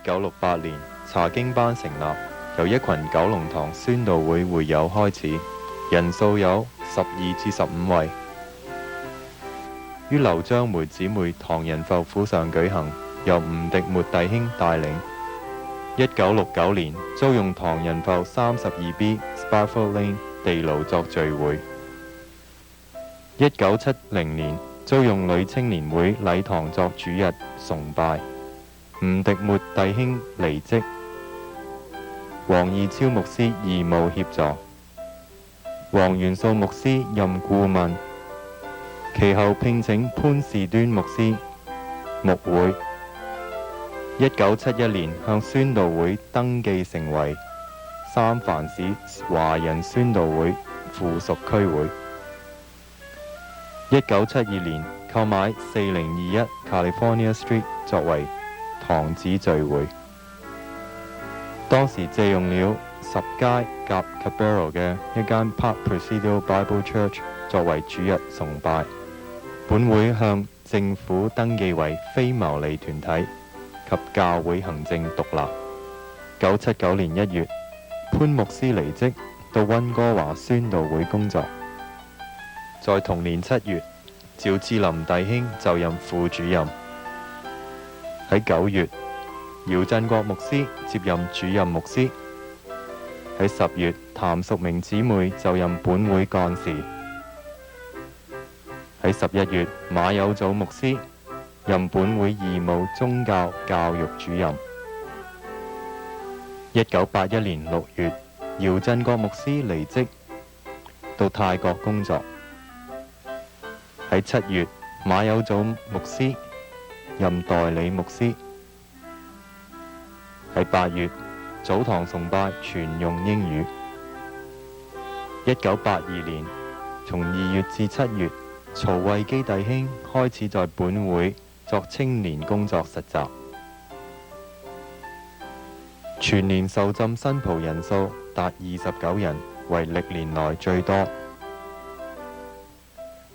1968年查經班成立，由一群九龍塘宣道會會友開始，人數有12至15位，於劉章梅姊妹唐人埠府上舉行，由吳迪末弟兄帶領。1969年租用唐人埠 32B Sparford Lane 地牢作聚會。1970年租用女青年會禮堂作主日崇拜。吳迪末弟兄離職，黃義超牧師義務協助，黃元素牧師任顧問，其後聘請潘士端牧師牧會。1971年向宣道會登記成為三藩市華人宣道會附屬區會。1972年購買4021 California Street 作為堂子聚會，當時借用了10街夾 Cabrillo 嘅一間 Park Presidio Bible Church 作為主日崇拜。本會向政府登記為非牟利團體及教會行政獨立。979年1月，潘牧師離職到溫哥華宣道會工作。在同年7月，趙志林弟兄就任副主任。喺9月，姚振國牧師接任主任牧師。喺10月，譚淑明姊妹就任本會幹事。喺11月，馬有祖牧師任本會義務宗教教育主任。1981年6月，姚振國牧師離職到泰國工作。喺7月，馬有祖牧師任代理牧師。喺8月，早堂崇拜全用英語。1982年，從2月至7月，曹慧基弟兄開始在本會作青年工作實習。全年受浸新蒲人數達29人，為歷年來最多。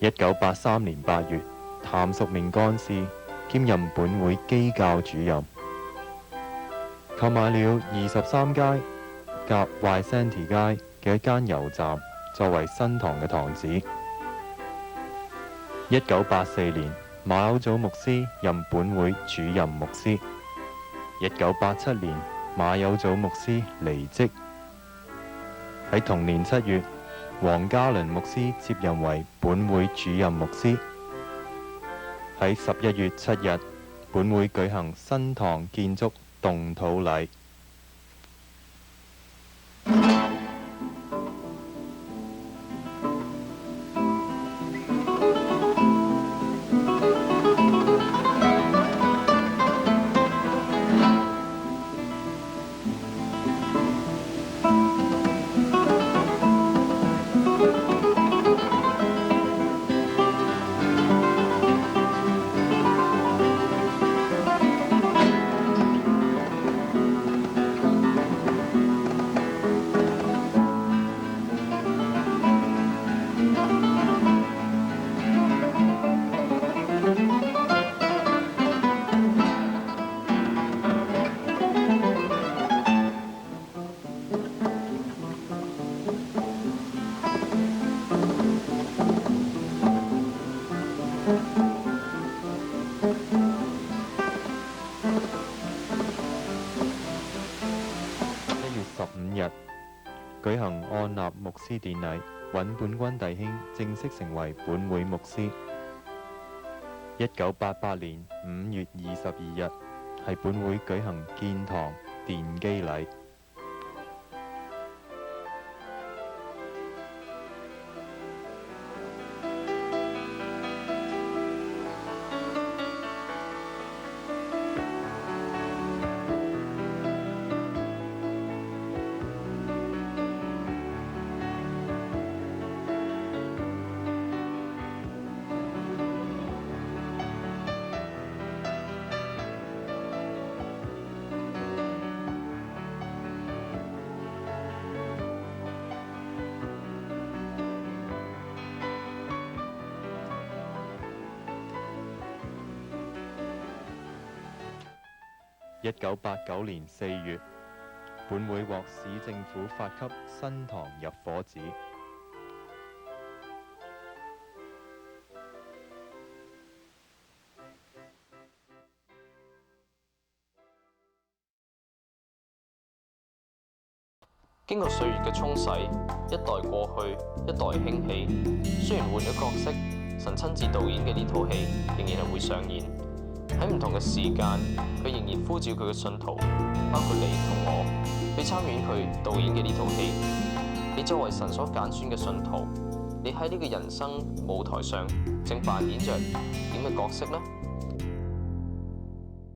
1983年8月，譚淑明幹事兼任本會基教主任，購買了23街夾 Vicente 街嘅一間油站，作為新堂嘅堂址。1984年，馬有祖牧師任本會主任牧師。1987年，馬有祖牧師離職。喺同年7月，黃家麟牧師接任為本會主任牧師。喺11月7日，本會舉行新堂建築動土禮。舉行按立牧師典禮，尹本君弟兄正式成為本會牧師。1988年5月22日係本會舉行建堂奠基禮。1989年4月，本會獲市政府發給新堂入伙紙。經過歲月嘅沖洗，一代過去，一代興起。雖然換咗角色，神親自導演嘅呢套戲仍然係會上演。喺唔同嘅時間，佢仍然呼召佢嘅信徒，包括你同我，去參與佢導演嘅呢套戲。你作為神所揀選嘅信徒，你喺呢個人生舞台上正扮演着點嘅角色呢？